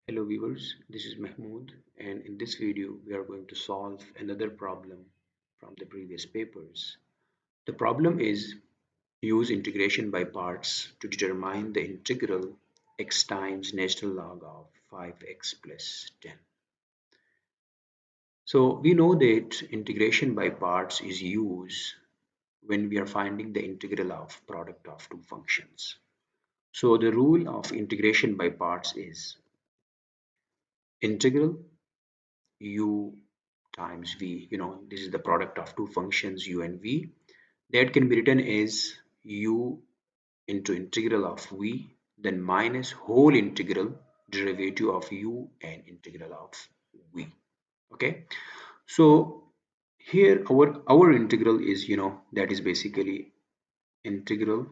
Hello viewers, this is Mahmood, and in this video we are going to solve another problem from the previous papers. The problem is use integration by parts to determine the integral x times natural log of 5x plus 10. So we know that integration by parts is used when we are finding the integral of product of two functions. So the rule of integration by parts is integral u times v. This is the product of two functions u and v. That can be written as u into integral of v, then minus whole integral derivative of u and integral of v. Okay, so here our integral is, that is basically integral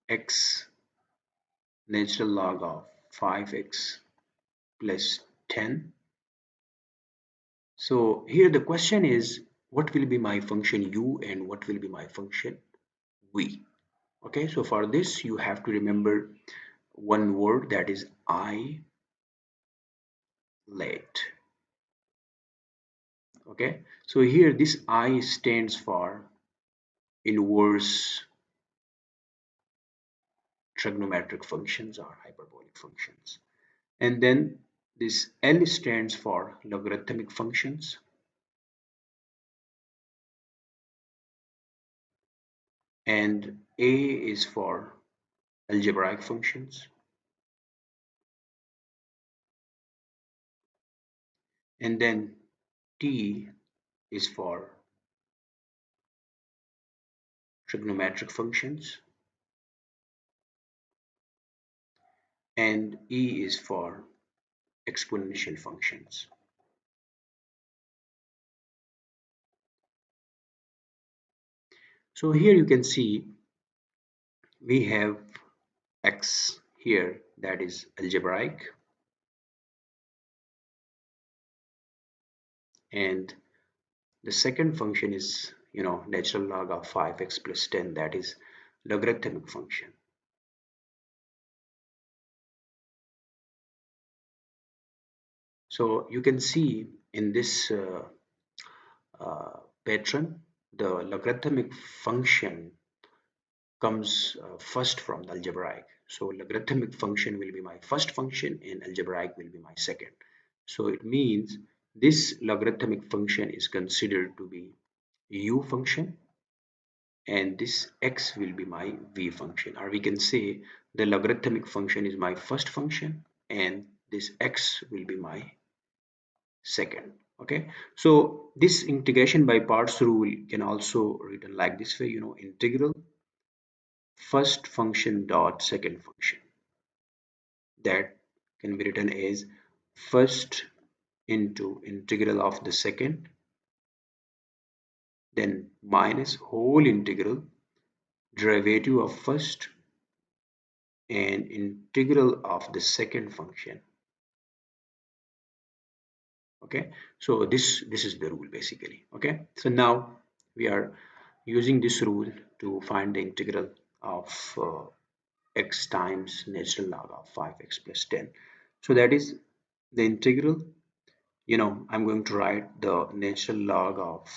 x natural log of 5x plus 10. So here the question is, what will be my function u and what will be my function v? Okay, so for this you have to remember one word, that is ILATE. Okay, so here this I stands for inverse trigonometric functions or hyperbolic functions, and then this L stands for logarithmic functions, and A is for algebraic functions, and then T is for trigonometric functions, and E is for exponential functions. So here you can see we have x here, that is algebraic, and the second function is, natural log of 5x plus 10, that is logarithmic function. So you can see in this pattern, the logarithmic function comes first from the algebraic. So logarithmic function will be my first function and algebraic will be my second. So it means this logarithmic function is considered to be u function, and this x will be my v function, or we can say the logarithmic function is my first function and this x will be my second. Okay, so this integration by parts rule can also written like this way, integral first function dot second function. That can be written as first into integral of the second, then minus whole integral derivative of first and integral of the second function. Okay, so this is the rule basically. Okay, so now we are using this rule to find the integral of x times natural log of 5x plus 10. So that is the integral. I'm going to write the natural log of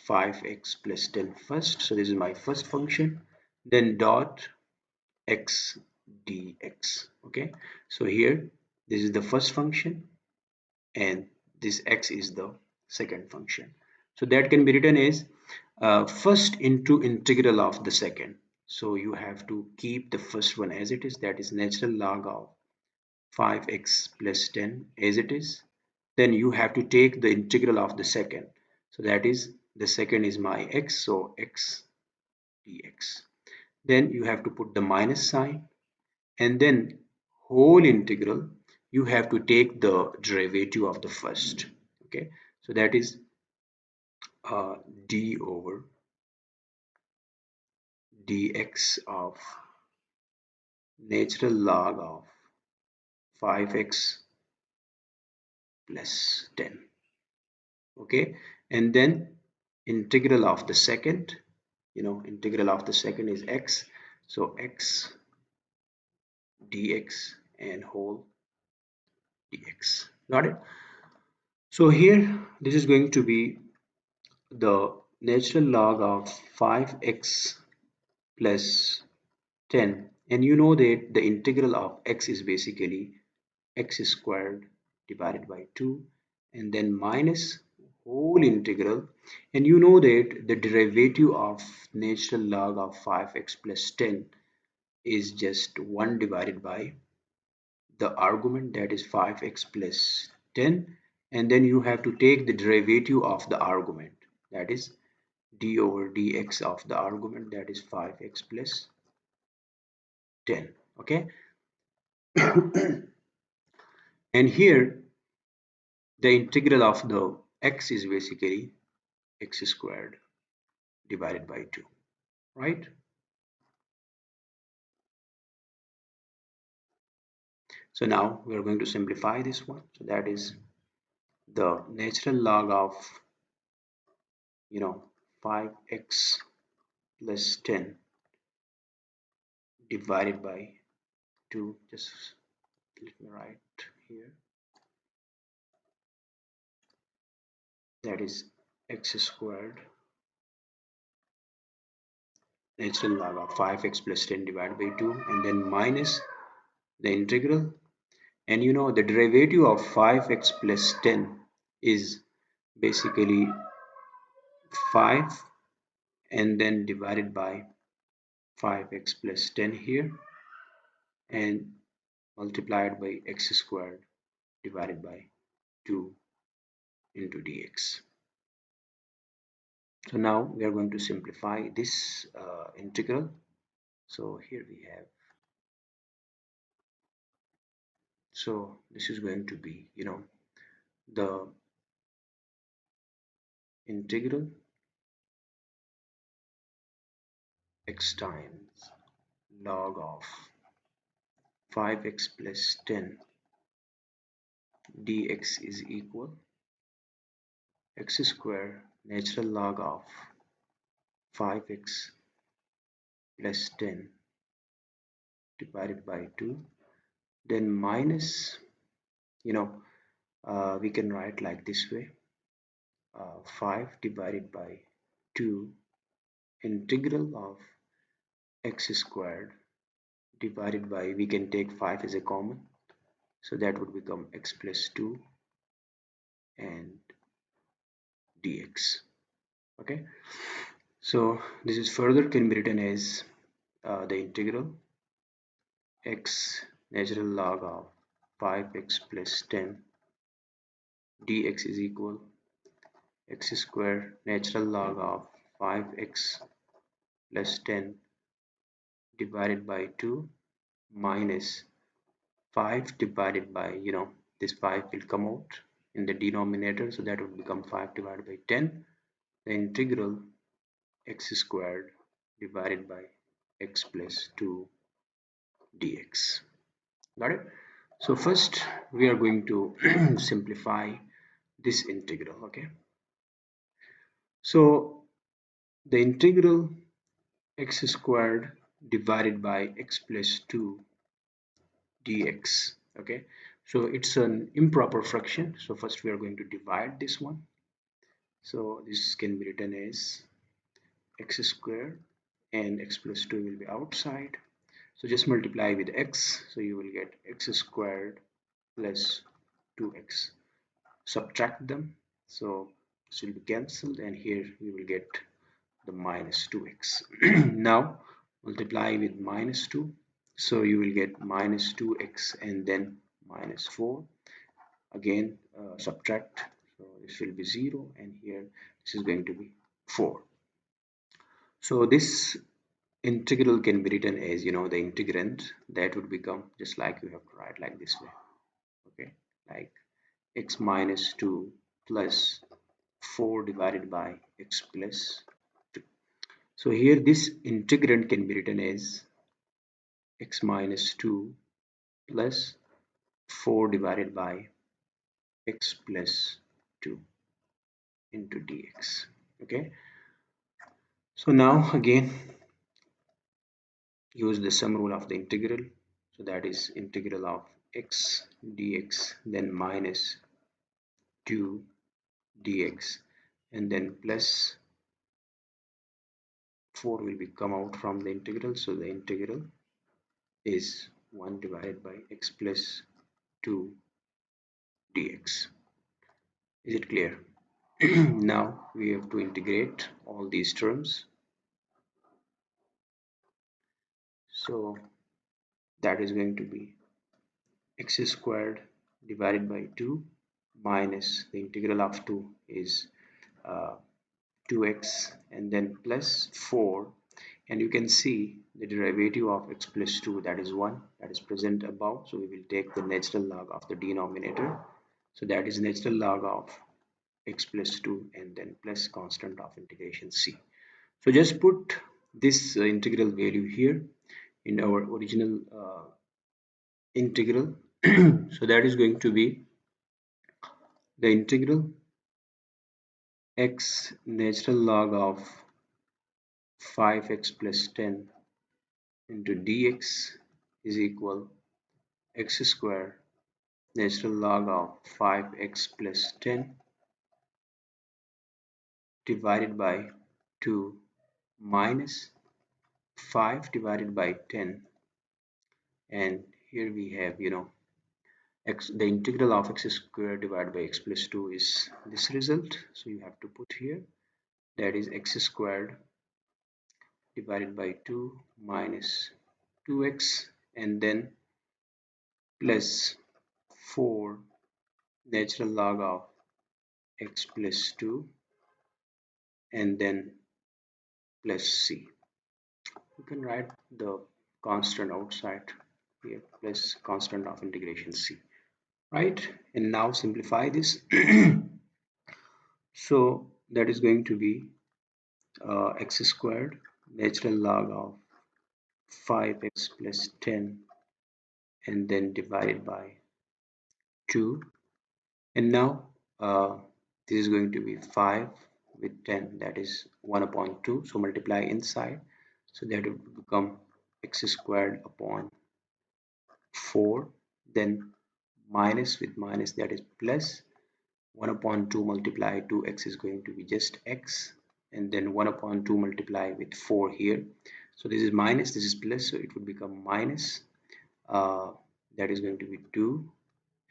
5x plus 10 first. So this is my first function, then dot x dx. Okay, so here this is the first function and this x is the second function. So that can be written as first into integral of the second. So you have to keep the first one as it is, that is natural log of 5x plus 10 as it is. Then you have to take the integral of the second. So that is, the second is my x, so x dx. Then you have to put the minus sign, and then whole integral, you have to take the derivative of the first. Okay, so that is d over dx of natural log of 5x plus 10. Okay, and then integral of the second, integral of the second is x, so x dx and whole dx. Got it? So here this is going to be the natural log of 5x plus 10, and you know that the integral of x is basically x squared divided by 2 and then minus whole integral, and you know that the derivative of natural log of 5x plus 10 is just 1 divided by the argument, that is 5x plus 10, and then you have to take the derivative of the argument, that is d over dx of the argument, that is 5x plus 10. Okay. And here the integral of the x is basically x squared divided by 2, right? So now we are going to simplify this one. So that is the natural log of 5x plus 10 divided by 2. Just let me write here, that is x squared natural log of 5x plus 10 divided by 2 and then minus the integral, and the derivative of 5x plus 10 is basically 5 and then divided by 5x plus 10 here and multiplied by x squared divided by 2 into dx. So now we are going to simplify this integral. So here we have, so this is going to be the integral x times log of 5x plus 10 dx is equal x square natural log of 5x plus 10 divided by 2, then minus, we can write like this way, 5 divided by 2 integral of x squared divided by, we can take 5 as a common, so that would become x plus 2 and dx. Okay, so this is further can be written as the integral x natural log of 5x plus 10 dx is equal x square natural log of 5x plus 10 divided by 2 minus 5 divided by, this 5 will come out in the denominator, so that would become 5 divided by 10, the integral x squared divided by x plus 2 dx. Got it? So first we are going to simplify this integral. Okay, so the integral x squared divided by x plus 2 dx. Okay, so it's an improper fraction, so first we are going to divide this one. So this can be written as x squared and x plus 2 will be outside, so just multiply with x, so you will get x squared plus 2x. Subtract them, so this will be cancelled and here we will get the minus 2x. Now multiply with minus 2, so you will get minus 2x and then minus 4. Again subtract, so this will be 0 and here this is going to be 4. So this integral can be written as, the integrand, that would become just like you have to write like this way. Okay, like x minus 2 plus 4 divided by x plus 2. So here this integrand can be written as x minus 2 plus 4 divided by x plus 2 into dx. Okay, so now again use the sum rule of the integral, so that is integral of x dx, then minus 2 dx, and then plus 4 will be come out from the integral, so the integral is 1 divided by x plus 2 dx. Is it clear? Now we have to integrate all these terms, so that is going to be x squared divided by 2 minus the integral of 2 is 2x, and then plus 4, and you can see the derivative of x plus 2, that is 1, that is present above, so we will take the natural log of the denominator, so that is natural log of x plus 2 and then plus constant of integration c. So just put this integral value here in our original integral. So that is going to be the integral x natural log of 5x plus 10 into dx is equal x square natural log of 5x plus 10 divided by 2 minus 5 divided by 10, and here we have x, the integral of x squared divided by x plus 2 is this result, so you have to put here, that is x squared divided by 2 minus 2x, and then plus 4 natural log of x plus 2, and then plus c. You can write the constant outside here, plus constant of integration c, right? And now simplify this. So that is going to be x squared natural log of 5x plus 10, and then divided by 2, and now this is going to be 5 with 10, that is 1 upon 2, so multiply inside, so that will become x squared upon 4, then minus with minus, that is plus 1 upon 2 multiply 2x is going to be just x, and then 1 upon 2 multiply with 4 here, so this is minus, this is plus, so it would become minus, uh, that is going to be 2,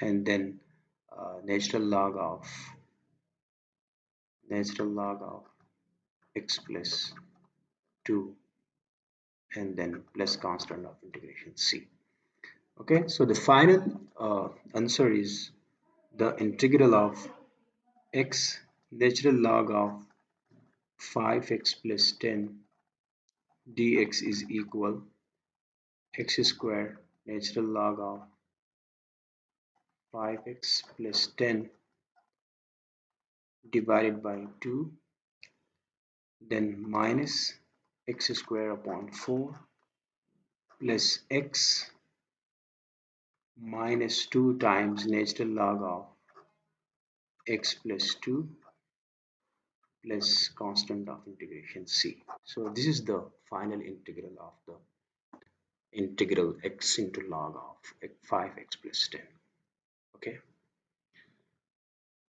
and then natural log of x plus 2, and then plus constant of integration c. Okay, so the final answer is the integral of x natural log of 5x plus 10 dx is equal x square natural log of 5x plus 10 divided by 2, then minus x square upon 4 plus x minus 2 times natural log of x plus 2 plus constant of integration c. So this is the final integral of the integral x into log of 5x plus 10. Okay.